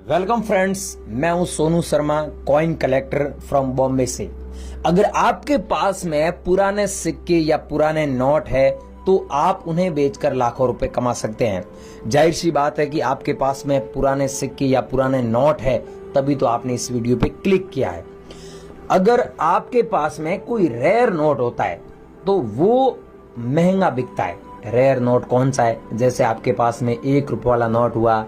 Welcome friends, मैं हूं Sonu Sharma, coin collector from Bombay से। अगर आपके पास में पुराने सिक्के या पुराने नोट है तो आप उन्हें बेचकर लाखों रुपए कमा सकते हैं। जाहिर सी बात है कि आपके पास में पुराने सिक्के या पुराने नोट है, तभी तो आपने इस वीडियो पे क्लिक किया है। अगर आपके पास में कोई रेयर नोट होता है तो वो महंगा बिकता है। रेयर नोट कौन सा है? जैसे आपके पास में 1 रुपये वाला नोट हुआ,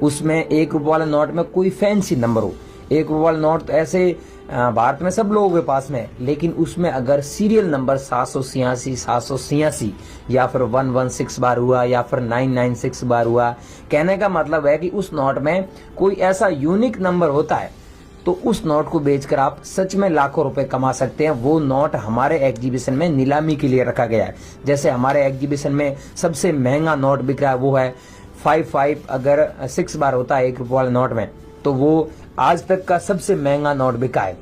उसमें 1 रुपये वाले नोट में कोई फैंसी नंबर हो। 1 रुपये वाला नोट तो ऐसे भारत में सब लोगों के पास में, लेकिन उसमें अगर सीरियल नंबर 786 786 या फिर 116 बार हुआ या फिर 996 बार हुआ, कहने का मतलब है कि उस नोट में कोई ऐसा यूनिक नंबर होता है, तो उस नोट को बेचकर आप सच में लाखों रुपए कमा सकते हैं। वो नोट हमारे एग्जीबिशन में नीलामी के लिए रखा गया है। जैसे हमारे एग्जीबिशन में सबसे महंगा नोट बिक रहा है वो है 55। अगर 6 बार होता है 1 रुपये वाले नोट में, तो वो आज तक का सबसे महंगा नोट बिका है।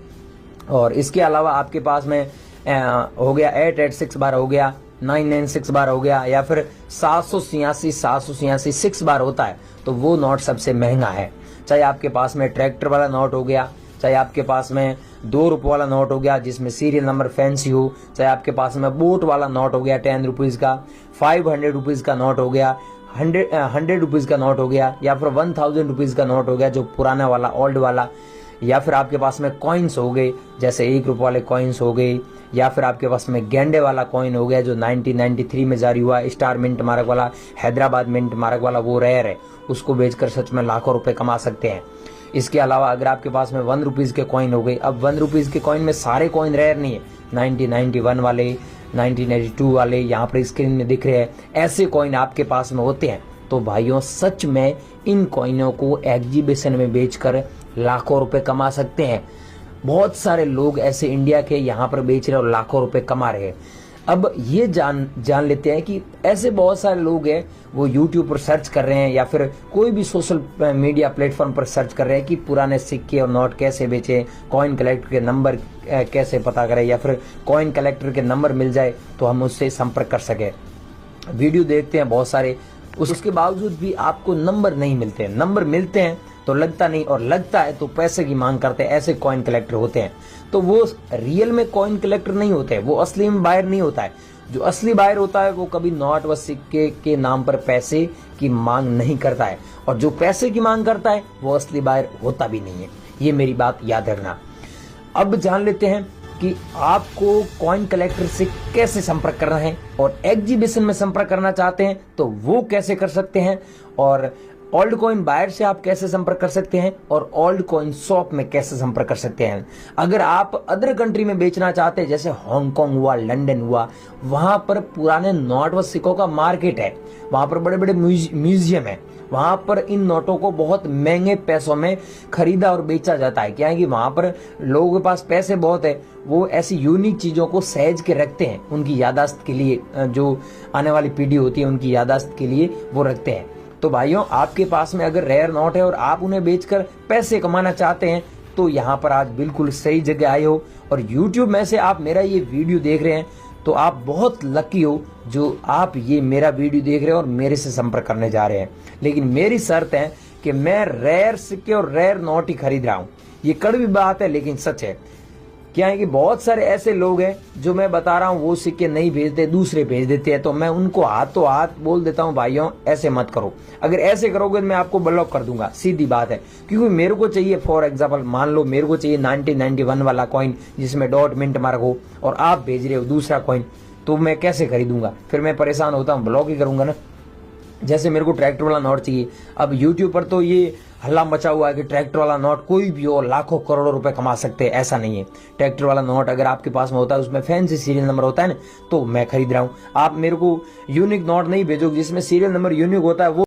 और इसके अलावा आपके पास में हो गया 886 बार हो गया, 996 बार हो गया, या फिर 786 6 बार होता है, तो वो नोट सबसे महंगा है। चाहे आपके पास में ट्रैक्टर वाला नोट हो गया, चाहे आपके पास में 2 रुपये वाला नोट हो गया जिसमें सीरियल नंबर फैंसी हो, चाहे आपके पास में बोट वाला नोट हो गया 10 रुपीज का, 500 रुपीज का नोट हो गया, 100 रुपीज का नोट हो गया, या फिर 1000 रुपीज का नोट हो गया जो पुराना वाला ओल्ड वाला, या फिर आपके पास में कॉइन्स हो गए जैसे 1 रुपये वाले कॉइन्स हो गए, या फिर आपके पास में गेंडे वाला कॉइन हो गया जो 1993 में जारी हुआ, स्टार मिंट मार्क वाला, हैदराबाद मिंट मार्क वाला, वो रेयर है, उसको बेचकर सच में लाखों रुपए कमा सकते हैं। इसके अलावा अगर आपके पास में 1 रुपीज के कॉइन हो गए, अब 1 रुपीज के कॉइन में सारे कॉइन रेयर नहीं है, 1991 वाले, 1982 वाले यहाँ पर स्क्रीन में दिख रहे हैं, ऐसे कॉइन आपके पास में होते हैं। तो भाइयों, सच में इन कॉइनों को एग्जीबिशन में बेचकर लाखों रुपए कमा सकते हैं। बहुत सारे लोग ऐसे इंडिया के यहाँ पर बेच रहे और लाखों रुपए कमा रहे हैं। अब ये जान लेते हैं कि ऐसे बहुत सारे लोग हैं, वो YouTube पर सर्च कर रहे हैं या फिर कोई भी सोशल मीडिया प्लेटफॉर्म पर सर्च कर रहे हैं कि पुराने सिक्के और नोट कैसे बेचें, कॉइन कलेक्टर के नंबर कैसे पता करें, या फिर कॉइन कलेक्टर के नंबर मिल जाए तो हम उससे संपर्क कर सके। वीडियो देखते हैं बहुत सारे, उसके बावजूद भी आपको नंबर नहीं मिलते। नंबर मिलते हैं तो लगता नहीं, और लगता है तो पैसे की मांग करते हैं। ऐसे कॉइन कलेक्टर होते हैं, तो वो रियल में कॉइन कलेक्टर नहीं होते हैं, वो असली में बायर नहीं होता है। जो असली बायर होता है वो कभी नोट व सिक्के के नाम पर पैसे की मांग नहीं करता है, और जो पैसे की मांग करता है वो असली बायर होता भी नहीं है। ये मेरी बात याद रखना। अब जान लेते हैं कि आपको कॉइन कलेक्टर से कैसे संपर्क करना है, और एग्जीबिशन में संपर्क करना चाहते हैं तो वो कैसे कर सकते हैं, और ओल्ड कॉइन बायर से आप कैसे संपर्क कर सकते हैं, और ओल्ड कॉइन शॉप में कैसे संपर्क कर सकते हैं। अगर आप अदर कंट्री में बेचना चाहते हैं, जैसे हांगकांग हुआ, लंदन हुआ, वहां पर पुराने नोट व सिक्कों का मार्केट है, वहां पर बड़े बड़े म्यूजियम है, वहां पर इन नोटों को बहुत महंगे पैसों में खरीदा और बेचा जाता है। क्या है कि वहां पर लोगों के पास पैसे बहुत है, वो ऐसी यूनिक चीजों को सहेज के रखते हैं उनकी यादाश्त के लिए, जो आने वाली पीढ़ी होती है उनकी यादाश्त के लिए वो रखते हैं। तो भाइयों, आपके पास में अगर रेयर नोट है और आप उन्हें बेचकर पैसे कमाना चाहते हैं तो यहाँ पर आज बिल्कुल सही जगह आए हो। और YouTube में से आप मेरा ये वीडियो देख रहे हैं तो आप बहुत लकी हो जो आप ये मेरा वीडियो देख रहे हो और मेरे से संपर्क करने जा रहे हैं। लेकिन मेरी शर्त है कि मैं रेयर सिक्के और रेयर नोट ही खरीद रहा हूँ। ये कड़वी बात है लेकिन सच है। क्या है कि बहुत सारे ऐसे लोग हैं जो मैं बता रहा हूँ वो सिक्के नहीं भेजते, दूसरे भेज देते हैं, तो मैं उनको हाथों हाथ बोल देता हूँ, भाइयों ऐसे मत करो। अगर ऐसे करोगे तो मैं आपको ब्लॉक कर दूंगा, सीधी बात है। क्योंकि मेरे को चाहिए, फॉर एग्जाम्पल मान लो मेरे को चाहिए 1991 वाला कॉइन जिसमें डॉट मिंट मार्क हो, और आप भेज रहे हो दूसरा कॉइन, तो मैं कैसे खरीदूंगा? फिर मैं परेशान होता हूँ, ब्लॉक ही करूंगा ना। जैसे मेरे को ट्रैक्टर वाला नोट चाहिए, अब यूट्यूब पर तो ये हल्ला मचा हुआ है कि ट्रैक्टर वाला नोट कोई भी हो लाखों करोड़ों रुपए कमा सकते हैं। ऐसा नहीं है। ट्रैक्टर वाला नोट अगर आपके पास में होता है, उसमें फैंसी सीरियल नंबर होता है ना, तो मैं खरीद रहा हूँ। आप मेरे को यूनिक नोट नहीं भेजोगे जिसमें सीरियल नंबर यूनिक होता है, वो